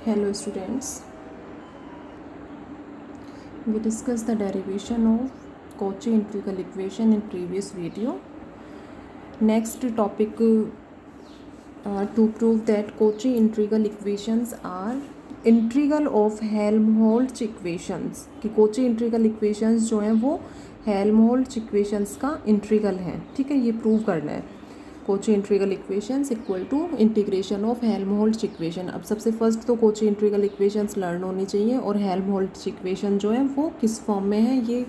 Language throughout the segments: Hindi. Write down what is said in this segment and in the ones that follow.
Hello students, we discussed the derivation of Cauchy integral equation in previous video. Next topic to prove that Cauchy integral equations are integral of Helmholtz equations कि Cauchy integral equations जो हैं वो Helmholtz equations का इंटीग्रल है. ठीक है, ये प्रूव करना है. Cauchy integral equations equal to integration of Helmholtz equation. अब सबसे फर्स्ट तो कोची इंटीग्रल इक्वेशंस लर्न होनी चाहिए और हेल्महोल्ट्ज इक्वेशन जो है वो किस फॉर्म में है, ये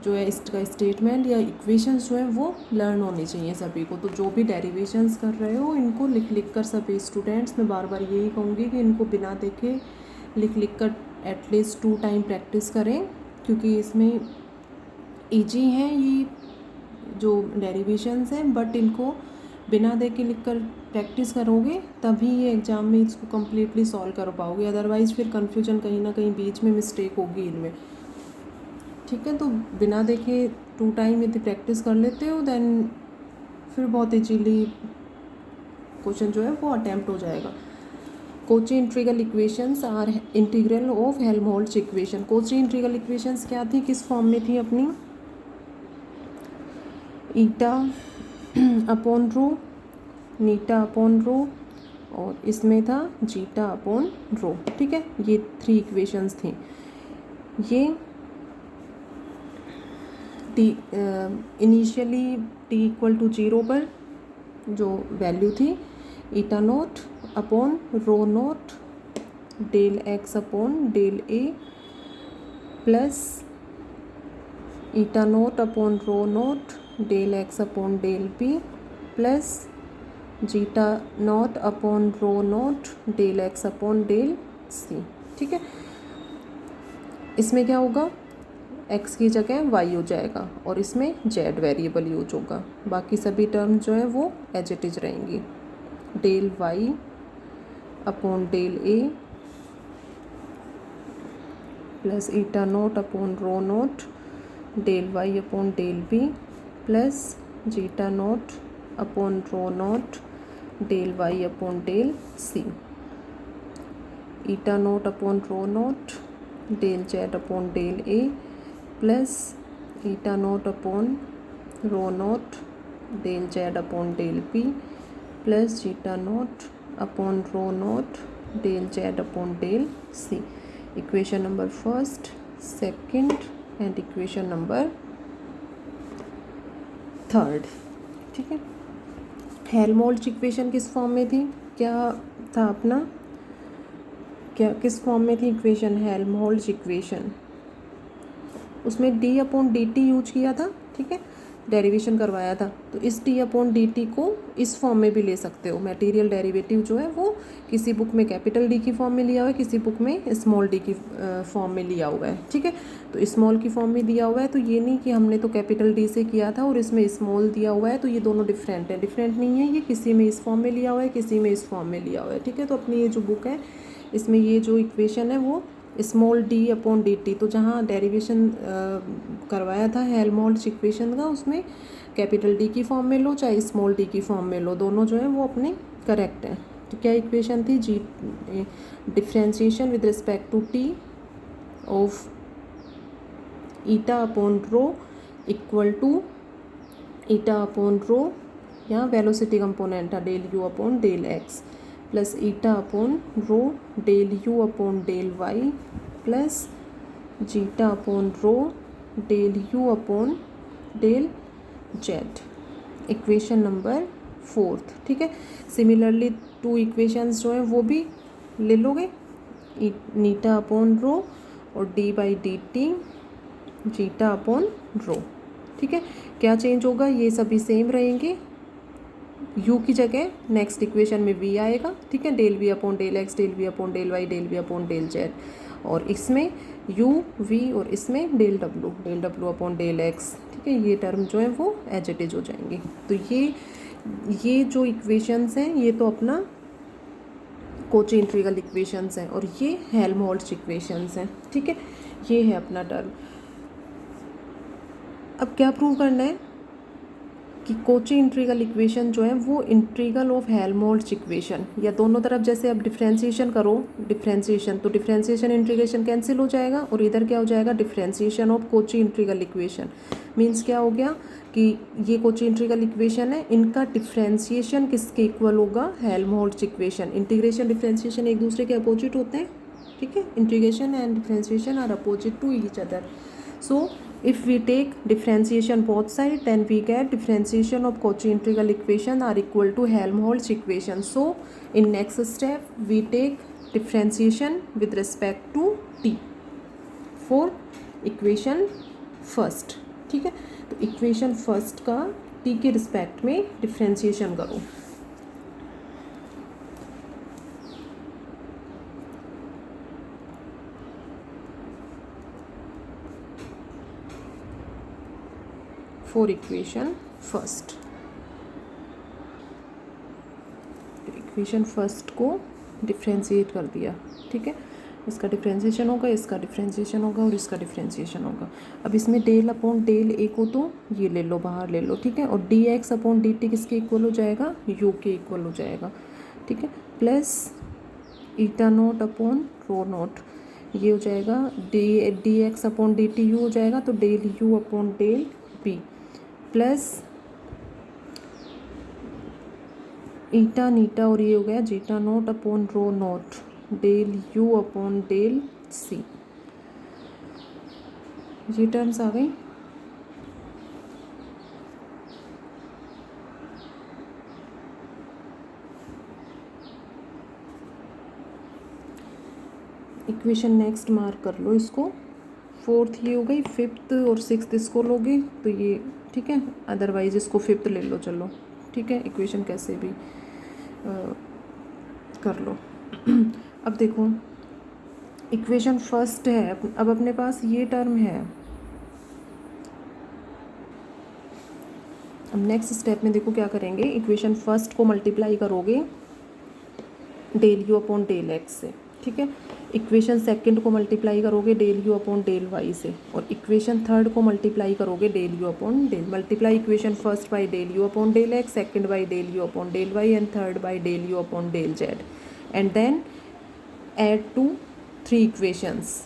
जो है इसका स्टेटमेंट या इक्वेशंस जो है वो लर्न होनी चाहिए सभी को. तो जो भी डेरिवेशंस कर रहे हो इनको लिख कर सभी स्टूडेंट्स, मैं बार बार यही कहूँगी कि इनको बिना देखे लिख कर एटलीस्ट 2 टाइम प्रैक्टिस करें, क्योंकि इसमें ईजी हैं ये जो डेरिवेशंस हैं, बट इनको बिना देख के लिख कर प्रैक्टिस करोगे तभी ये एग्ज़ाम में इसको कम्प्लीटली सॉल्व कर पाओगे. अदरवाइज़ फिर कन्फ्यूजन कहीं ना कहीं बीच में मिस्टेक होगी इनमें. ठीक है, तो बिना देखे 2 टाइम यदि प्रैक्टिस कर लेते हो देन फिर बहुत इजीली क्वेश्चन जो है वो अटैम्प्ट हो जाएगा. Cauchy integral equations are integral of Helmholtz equation. Cauchy integral equations क्या थी, किस फॉर्म में थी अपनी? ईटा अपॉन रो, नीटा अपॉन रो, और इसमें था जीटा अपॉन रो. ठीक है, ये 3 इक्वेशंस थी. ये T initially T equal to 0 पर जो वैल्यू थी, eta nought upon rho nought del X upon del A plus eta nought upon rho nought del X upon del P plus zeta nought upon rho nought del X upon del C. ठीक है, इसमें क्या होगा, x की जगह y हो जाएगा और इसमें z वेरिएबल यूज होगा. बाकी सभी टर्म जो है वो एज इट इज रहेंगी. Del y upon del A plus eta nought upon rho nought del y upon del B plus zeta nought upon rho nought del Y upon del C. Eta nought upon rho nought del Z upon del A plus eta nought upon rho nought del Z upon del P plus zeta nought upon rho nought del Z upon del C. Equation number first, second and equation number third. ठीक है, हेल्महोल्ट्ज इक्वेशन किस फॉर्म में थी, क्या था अपना, क्या किस फॉर्म में थी इक्वेशन? हेल्महोल्ट्ज इक्वेशन, उसमें D upon D T use किया था. ठीक है, डेरिवेशन करवाया था. तो इस डी अपॉन डी टी को इस फॉर्म में भी ले सकते हो. मटेरियल डेरिवेटिव जो है वो किसी बुक में कैपिटल डी की फॉर्म में लिया हुआ है, किसी बुक में स्मॉल डी की फॉर्म में लिया हुआ है. ठीक है, तो स्मॉल की फॉर्म में दिया हुआ है, तो ये नहीं कि हमने तो कैपिटल डी से किया था और इसमें स्मॉल दिया हुआ है, तो ये दोनों डिफरेंट है. डिफरेंट नहीं है, ये किसी में इस फॉर्म में लिया हुआ है, किसी में इस फॉर्म में लिया हुआ है. ठीक है, तो अपनी ये जो बुक है इसमें ये जो इक्वेशन है वो small D upon D T, तो जहाँ डेरिवेशन करवाया था हेल्महोल्ट्ज इक्वेशन का उसमें कैपिटल डी की फॉर्म में लो चाहे स्मॉल डी की फॉर्म में लो, दोनों जो है वो अपने करेक्ट हैं. तो क्या इक्वेशन थी? जी differentiation with respect to T of eta upon rho equal to eta upon rho, यहाँ वेलोसिटी कंपोनेंट था del you upon del x plus eta upon rho del you upon del Y plus zeta upon rho del you upon del Z. Equation number fourth. ठीक है, सिमिलरली 2 इक्वेशंस जो हैं वो भी ले लोगे, नीटा अपॉन रो और D by D T zeta upon रो. ठीक है, क्या चेंज होगा, ये सभी सेम रहेंगे. u की जगह नेक्स्ट इक्वेशन में v आएगा. ठीक है, del v upon del x del v upon del y del v upon del z, और इसमें u v और इसमें del w upon del x. ठीक है, ये टर्म जो है वो एज इट इज हो जाएंगे. तो ये जो इक्वेशंस हैं ये तो अपना कोची इंटीग्रल इक्वेशंस हैं और ये हेल्महोल्ट्ज इक्वेशंस हैं. ठीक है, ये है अपना टर्म. अब क्या प्रूव करना है कि कोची इंटीग्रल इक्वेशन जो है वो इंटीग्रल ऑफ हेल्महोल्ट्ज इक्वेशन, या दोनों तरफ जैसे अब डिफ्रेंशिएशन करो, डिफ्रेंशिएशन तो डिफ्रेंशिएशन इंटीग्रेशन कैंसिल हो जाएगा और इधर क्या हो जाएगा, differentiation of Kochi integral equation. Means क्या हो गया कि ये कोची इंटीग्रल इक्वेशन है, इनका डिफ्रेंशिएशन किसके इक्वल होगा, हेल्महोल्ट्ज इक्वेशन। इंटीग्रेशन डिफ्रेंशिएशन एक दूसरे के अपोजिट होते हैं, ठीक है। Integration and differentiation are opposite to each other. So if we take differentiation both sides, then we get differentiation of Cauchy integral equation are equal to Helmholtz equation. So in next step we take differentiation with respect to t for equation first, ठीक है। तो equation first का t के रिस्पेक्ट में डिफ्रेंशिएशन करो। For equation first, equation first को डिफ्रेंशिएट कर दिया, ठीक है। इसका डिफ्रेंशिएशन होगा, इसका डिफ्रेंशिएशन होगा और इसका डिफ्रेंशिएशन होगा। अब इसमें डेल अपॉन डेल ए को तो ये ले लो, बाहर ले लो, ठीक है। और D X upon D T किसके इक्वल हो जाएगा, यू के इक्वल हो जाएगा, ठीक है। Plus eta nought upon rho nought, ये हो जाएगा D X upon D T U हो जाएगा, तो del you upon del B plus eta नीटा और ये हो गया zeta nought upon rho nought del you upon del C. ये टर्म्स आ गई। इक्वेशन नेक्स्ट मार्क कर लो इसको। फोर्थ ये हो गई, फिफ्थ और सिक्स्थ इसको लोगे तो ये ठीक है, अदरवाइज इसको फिफ्थ ले लो, चलो ठीक है। इक्वेशन कैसे भी कर लो। अब देखो इक्वेशन फर्स्ट है, अब अपने पास ये टर्म है। अब नेक्स्ट स्टेप में देखो क्या करेंगे, इक्वेशन फर्स्ट को मल्टीप्लाई करोगे del you upon del x से, ठीक है। इक्वेशन सेकंड को मल्टीप्लाई करोगे del you upon del Y से, और इक्वेशन थर्ड को मल्टीप्लाई करोगे del you upon del, multiply equation first by del you upon del x, second by del you upon del y and third by del you upon del z, and then add to 3 equations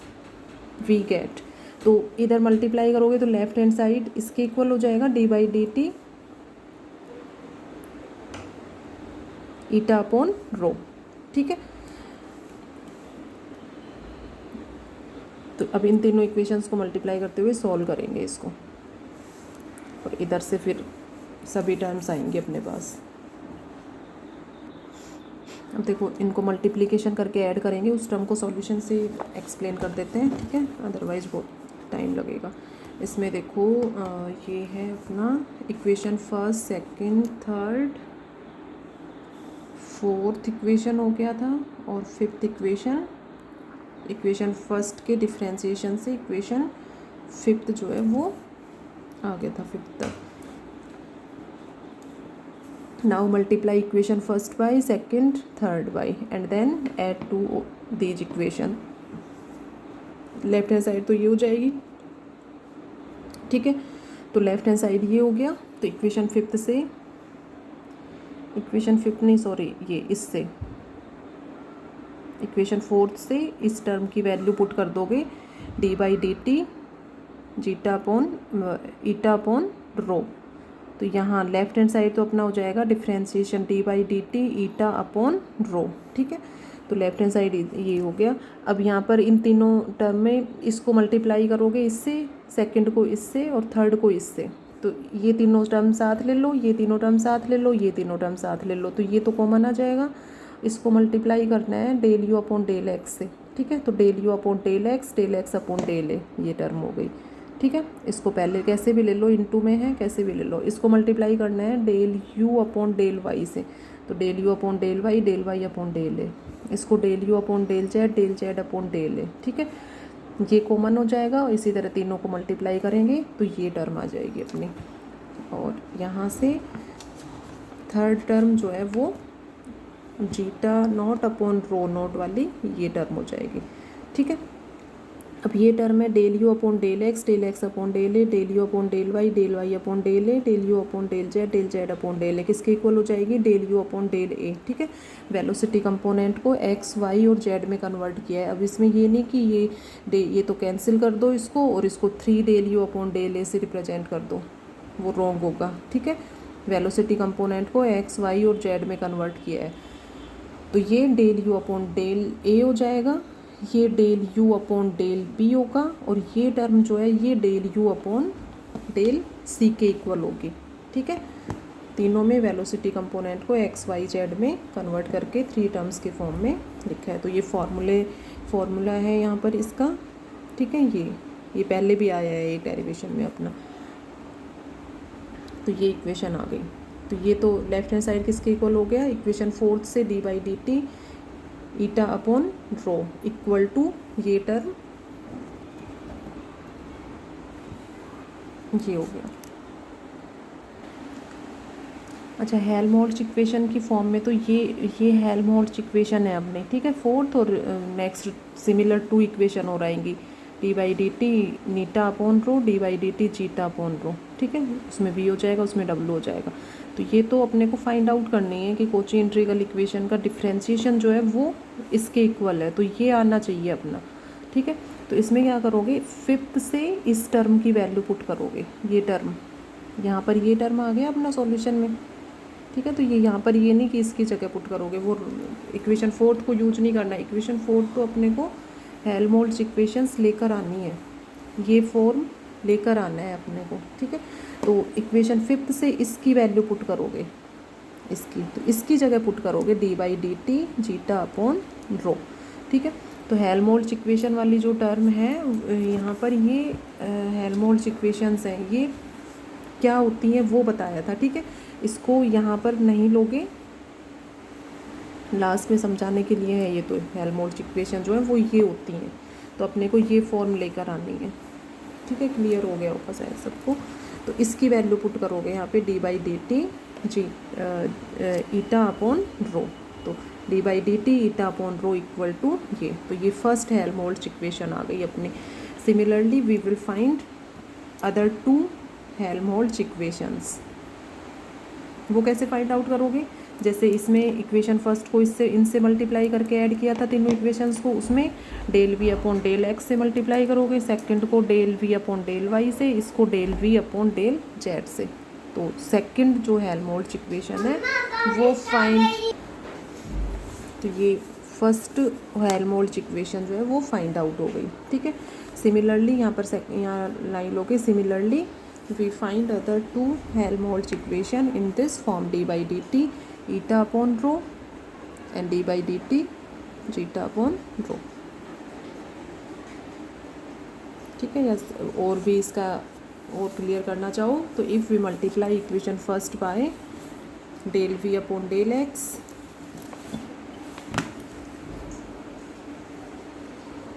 we gate. तो इधर मल्टीप्लाई करोगे तो लेफ्ट हैंड साइड इसके इक्वल हो जाएगा D by D T eta upon रो, ठीक है। तो अब इन तीनों इक्वेशंस को मल्टीप्लाई करते हुए सॉल्व करेंगे इसको, और इधर से फिर सभी टर्म्स आएंगे अपने पास। अब देखो इनको मल्टीप्लिकेशन करके ऐड करेंगे, उस टर्म को सॉल्यूशन से एक्सप्लेन कर देते हैं, ठीक है, अदरवाइज बहुत टाइम लगेगा। इसमें देखो ये है अपना equation first, second, third, fourth equation हो गया था, और फिफ्थ इक्वेशन, इक्वेशन फर्स्ट के डिफ्रेंशिएशन से इक्वेशन फिफ्थ जो है वो आ गया था, फिफ्थ तक। Now multiply equation first by second third by and then add to these equation. Left hand side तो ये हो जाएगी, ठीक है। तो लेफ्ट हैंड साइड ये हो गया, तो इक्वेशन फिफ्थ से, इक्वेशन फिफ्थ नहीं सॉरी, ये इससे इक्वेशन फोर्थ से इस टर्म की वैल्यू पुट कर दोगे D by D T zeta upon eta upon rho. तो यहाँ लेफ्ट हैंड साइड तो अपना हो जाएगा differentiation D by D T eta upon रो, ठीक है। तो लेफ्ट हैंड साइड ये हो गया। अब यहाँ पर इन तीनों टर्म में इसको मल्टीप्लाई करोगे इससे, सेकंड को इससे और थर्ड को इससे, तो ये तीनों टर्म साथ ले लो, ये तीनों टर्म साथ ले लो, ये तीनों टर्म साथ ले लो, तो ये तो कॉमन आ जाएगा। इसको मल्टीप्लाई करना है del you upon del x से, ठीक है। तो del you upon del X upon del A, ये टर्म हो गई, ठीक है। इसको पहले कैसे भी ले लो, इनटू में है कैसे भी ले लो। इसको मल्टीप्लाई करना है del you upon del Y से, तो del you upon del Y upon del A. इसको del you upon del Z upon del A, ठीक है। ये कॉमन हो जाएगा, और इसी तरह तीनों को मल्टीप्लाई करेंगे तो ये टर्म आ जाएगी अपनी, और यहाँ से थर्ड टर्म जो है वो zeta nought upon rho not वाली ये टर्म हो जाएगी, ठीक है। अब ये टर्म है del you upon del X upon del A, del you upon del Y upon del A, del you upon del Z upon del A, किसके इक्वल हो जाएगी, del you upon del A. ठीक है, वेलोसिटी कंपोनेंट को एक्स वाई और जेड में कन्वर्ट किया है। अब इसमें ये नहीं कि ये तो कैंसिल कर दो इसको और इसको 3 del you upon del a से रिप्रेजेंट कर दो, वो रॉन्ग होगा। ठीक है, वेलोसिटी कंपोनेंट को एक्स वाई और जेड में कन्वर्ट किया है, तो ये del you upon del a हो जाएगा, ये del you upon del b होगा, और ये टर्म जो है ये del you upon del c के इक्वल होगी। ठीक है, तीनों में वेलोसिटी कंपोनेंट को एक्स वाई जेड में कन्वर्ट करके 3 टर्म्स के फॉर्म में लिखा है। तो ये फॉर्मूला है यहाँ पर इसका। ठीक है, ये पहले भी आया है एक डेरिवेशन में अपना। तो ये इक्वेशन आ गई। तो ये तो लेफ्ट हैंड साइड किसके इक्वल हो गया, इक्वेशन 4 से d by D T eta upon rho equal to ये टर्म ये हो गया। अच्छा, हेल्महोल्ट्ज इक्वेशन की फॉर्म में तो ये हेल्महोल्ट्ज इक्वेशन है अपने। ठीक है, फोर्थ और नेक्स्ट सिमिलर 2 इक्वेशन और आएंगी, D by D T Neeta upon row, D by D T zeta upon रो। ठीक है, उसमें वी हो जाएगा, उसमें डब्ल्यू हो जाएगा। तो ये तो अपने को फाइंड आउट करनी है कि कोची इंटीग्रल इक्वेशन का डिफ्रेंशिएशन जो है वो इसके इक्वल है, तो ये आना चाहिए अपना। ठीक है, तो इसमें क्या करोगे, 5th से इस टर्म की वैल्यू पुट करोगे, ये टर्म यहाँ पर ये टर्म आ गया अपना सॉल्यूशन में। ठीक है, तो ये यहाँ पर ये नहीं कि इसकी जगह पुट करोगे, वो इक्वेशन 4 को यूज नहीं करना है। इक्वेशन 4 तो अपने को हेल्महोल्ट्ज इक्वेशंस लेकर आनी है, ये फॉर्म लेकर आना है अपने को। ठीक है, तो इक्वेशन 5th से इसकी वैल्यू पुट करोगे, इसकी तो इसकी जगह पुट करोगे D by D T zeta upon रो। ठीक है, तो हेल्महोल्ट्ज इक्वेशन वाली जो टर्म है यहाँ पर ये हेल्महोल्ट्ज इक्वेशंस हैं, ये क्या होती हैं वो बताया था। ठीक है, इसको यहाँ पर नहीं लोगे, लास्ट में समझाने के लिए है। ये तो हेल्महोल्ट्ज इक्वेशन जो है वो ये होती हैं, तो अपने को ये फॉर्म लेकर आनी है। ठीक है, क्लियर हो गया होगा शायद सबको। तो इसकी वैल्यू पुट करोगे यहाँ पे डी बाई डी टी जी ईटा अपॉन रो, तो D by D T eta upon rho equal to ये। तो ये फर्स्ट हेल्महोल्ट्ज इक्वेशन आ गई अपनी। Similarly we will find other 2 Helmholtz equations. वो कैसे फाइंड आउट करोगे, जैसे इसमें इक्वेशन फर्स्ट को इनसे मल्टीप्लाई करके ऐड किया था तीनों इक्वेशंस को, उसमें del we upon del x से मल्टीप्लाई करोगे, सेकंड को del we upon del Y से, इसको del we upon del z से। तो सेकंड जो हेल्महोल्ट्ज इक्वेशन है वो फाइंड, तो ये फर्स्ट हेल्महोल्ट्ज इक्वेशन जो है वो फाइंड आउट हो गई। ठीक है, सिमिलरली यहाँ पर यहाँ लाइन लोगे, similarly we find other 2 Helmholtz equation in this form, d by dt eta upon rho and d by dt zeta upon rho। ठीक है, यस, और भी इसका और क्लियर करना चाहो तो if we multiply equation first by del we upon del x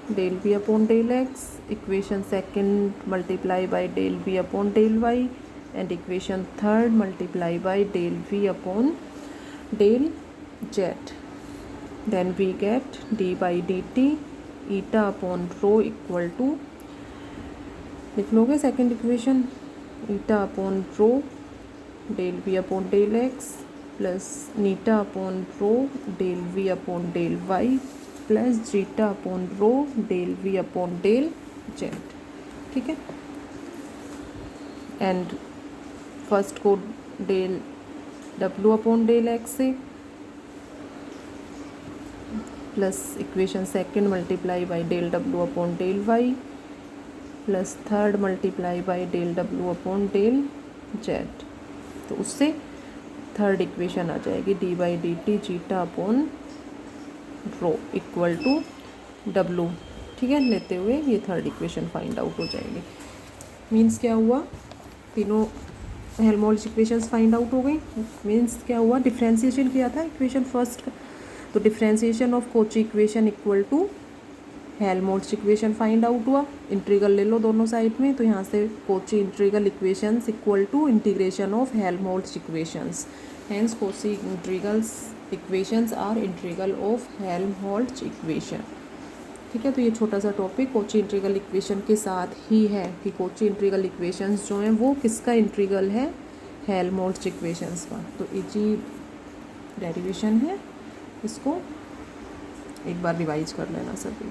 del we upon del x, equation second multiply by del we upon del y, and equation third multiply by del we upon del z, then we get d by D T eta upon rho equal to, लिख लोगे second equation, eta upon rho del we upon del x plus नीटा upon rho del we upon del Y plus zeta upon rho del we upon del Z. ठीक है, एंड फर्स्ट को del W upon del x से plus equation second multiply by del W upon del Y plus third multiply by del W upon del Z, तो उससे थर्ड इक्वेशन आ जाएगी D by D T zeta upon rho equal to W. ठीक है, लेते हुए ये थर्ड इक्वेशन फाइंड आउट हो जाएगी। मीन्स क्या हुआ, तीनों हेल्महोल्ट्ज इक्वेशंस फाइंड आउट हो गई। मीन्स क्या हुआ, डिफ्रेंशिएशन किया था इक्वेशन फर्स्ट का, तो differentiation of Cauchy equation equal to Helmholtz equation find out हुआ। इंटीग्रल ले लो दोनों साइड में, तो यहाँ से Cauchy integral equations equal to integration of Helmholtz equations, hence Cauchy integrals equations are integral of Helmholtz equation. ठीक है, तो ये छोटा सा टॉपिक कॉची इंटीग्रल इक्वेशन के साथ ही है कि कॉची इंटीग्रल इक्वेशंस जो हैं वो किसका इंटीग्रल है, हेल्महोल्ट्ज़ इक्वेशंस का। तो इजी डेरिवेशन है, इसको एक बार रिवाइज कर लेना सभी।